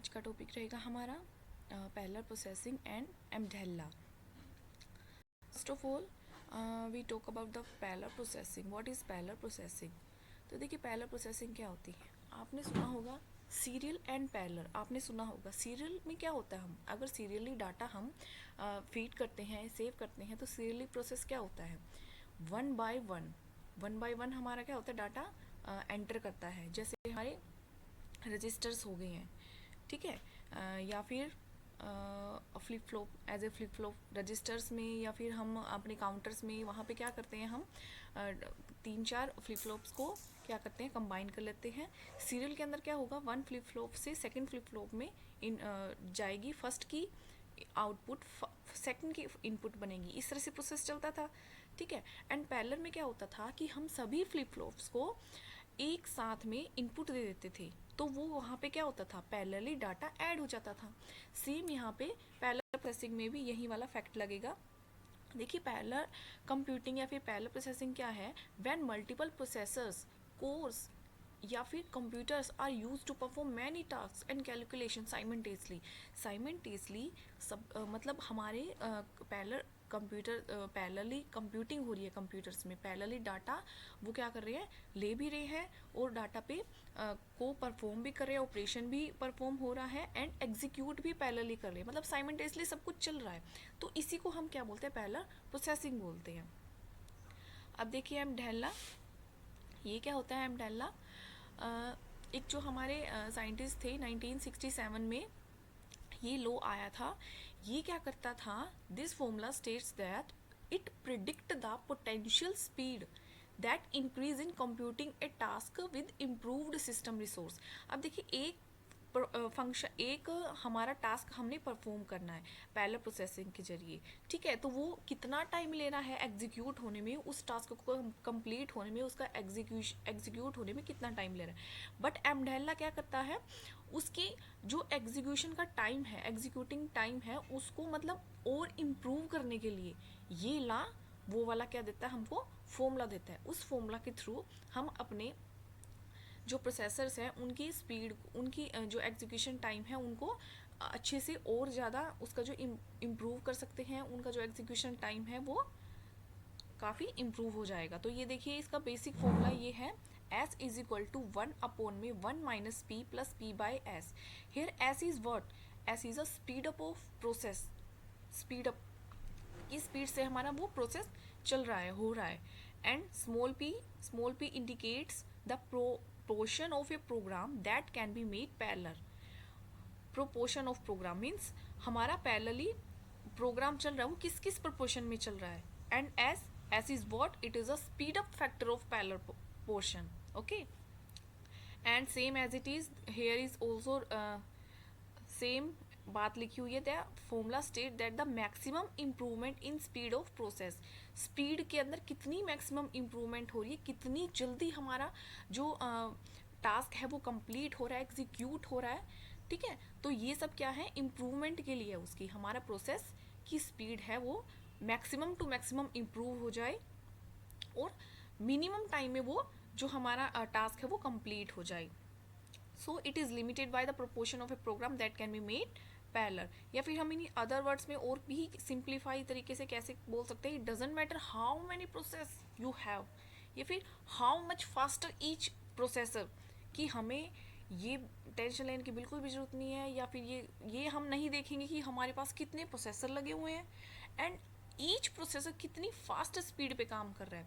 आज का टॉपिक रहेगा हमारा पैरेलल प्रोसेसिंग एंड एमडेल्ला. First of all we talk about the parallel processing. What is parallel processing? तो देखिए पैरेलल प्रोसेसिंग क्या होती है. आपने सुना होगा सीरियल एंड पैरेलल. आपने सुना होगा सीरियल में क्या होता है, हम अगर सीरियली डाटा हम फीड करते हैं, सेव करते हैं, तो सीरियली प्रोसेस क्या होता है, वन बाय वन हमारा क्या होता है, डाटा एंटर करता है. जैसे हमारे रजिस्टर्स हो गए हैं, ठीक है, या फिर flip flop, as a flip flop registers में, या फिर हम अपने काउंटर्स में वहाँ पे क्या करते हैं, हम 3-4 फ्लिप फ्लॉप्स को क्या करते हैं, कंबाइन कर लेते हैं. सीरियल के अंदर क्या होगा, वन फ्लिप फ्लॉप से सेकंड फ्लिप फ्लॉप में जाएगी, फर्स्ट की आउटपुट सेकंड की इनपुट बनेगी. इस तरह से प्रोसेस चलता था, ठीक है. एंड पैरेलल में क्या होता था कि हम सभी फ्लिप फ्लॉप्स को एक साथ में इनपुट दे देते थे, तो वो वहाँ पे क्या होता था, पैरेलली डाटा ऐड हो जाता था. सेम यहाँ पे पैरेलल प्रोसेसिंग में भी यही वाला फैक्ट लगेगा. देखिए पैरेलल कंप्यूटिंग या फिर पैरेलल प्रोसेसिंग क्या है, व्हेन मल्टीपल प्रोसेसर्स, कोर्स या फिर computers are use to perform many task and calculation simultaneously सब मतलब हमारे पैरेलली कंप्यूटिंग हो रही है कंप्यूटर्स में, पैरेलली डाटा वो क्या कर रहे हैं, ले भी रहे हैं और डाटा पे को परफॉर्म भी कर रहे हैं, ऑपरेशन भी परफॉर्म हो रहा है एंड एग्जीक्यूट भी पैरेलली कर रहे हैं, मतलब साइमल्टेनियसली सब कुछ चल रहा है. तो इसी को हम क्या बोलते हैं, पैरेलल प्रोसेसिंग बोलते हैं. अब देखिए एमडेल्ला, ये क्या होता है एमडेल्ला. एक जो हमारे साइंटिस्ट थे 1967 में ये लॉ आया था. ये क्या करता था, this formula states that it predict the potential speed that increase in computing A task with improved system resource. अब देखिए एक फंक्शन, एक हमारा टास्क हमने परफॉर्म करना है पैरेलल प्रोसेसिंग के जरिए, ठीक है, तो वो कितना टाइम ले रहा है एग्जीक्यूट होने में, उस टास्क को कंप्लीट होने में, उसका एग्जीक्यूट होने में कितना टाइम ले रहा है. बट एमडेल्ला क्या करता है, उसकी जो एग्जीक्यूशन का टाइम है, एग्जीक्यूटिंग टाइम है, उसको मतलब और इम्प्रूव करने के लिए ये ला वो वाला क्या देता है, हमको फॉर्मूला देता है. उस फॉर्मूला के थ्रू हम अपने जो प्रोसेसर्स हैं उनकी स्पीड, उनकी जो एग्जीक्यूशन टाइम है, उनको अच्छे से और ज़्यादा उसका जो इम्प्रूव कर सकते हैं. उनका जो एग्जीक्यूशन टाइम है वो काफ़ी इम्प्रूव हो जाएगा. तो ये देखिए इसका बेसिक फॉर्मूला ये है, S is equal to 1/1 minus P plus P by S. Here S is what, S is a speed up of process. Speed up की स्पीड से हमारा वो प्रोसेस चल रहा है, हो रहा है. And small p indicates the proportion of a program that can be made parallel. proportion of program means हमारा पैरेलली प्रोग्राम चल रहा है वो किस किस प्रोपोर्शन में चल रहा है. And S is what, it is a speed up factor of parallel portion. Okay, and same as it is here is also same बात लिखी हुई है. The formula state that the maximum improvement in speed of process, speed के अंदर कितनी maximum improvement हो रही है, कितनी जल्दी हमारा जो टास्क है वो कंप्लीट हो रहा है, एग्जीक्यूट हो रहा है, ठीक है. तो ये सब क्या है, इम्प्रूवमेंट के लिए उसकी हमारा प्रोसेस की स्पीड है वो मैक्सिमम टू मैक्सिमम इम्प्रूव हो जाए और मिनिमम टाइम में वो जो हमारा टास्क है वो कंप्लीट हो जाए. So it is limited by the proportion of a program that can be made parallel. या फिर हम इन अदर वर्ड्स में और भी सिंप्लीफाई तरीके से कैसे बोल सकते हैं, it doesn't matter how many process you have, या फिर how much faster each processor, कि हमें ये टेंशन लेने की बिल्कुल भी जरूरत नहीं है, या फिर ये हम नहीं देखेंगे कि हमारे पास कितने प्रोसेसर लगे हुए हैं एंड ईच प्रोसेसर कितनी फास्ट स्पीड पे काम कर रहा है.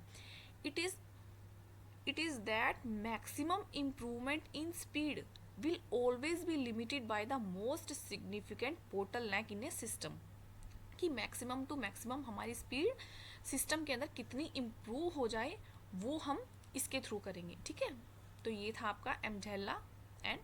It is that maximum improvement in speed will always be limited by the most significant bottleneck in a system. कि मैक्सिमम टू मैक्सिमम हमारी स्पीड सिस्टम के अंदर कितनी इम्प्रूव हो जाए वो हम इसके थ्रू करेंगे, ठीक है. तो ये था आपका एमडेल्ला एंड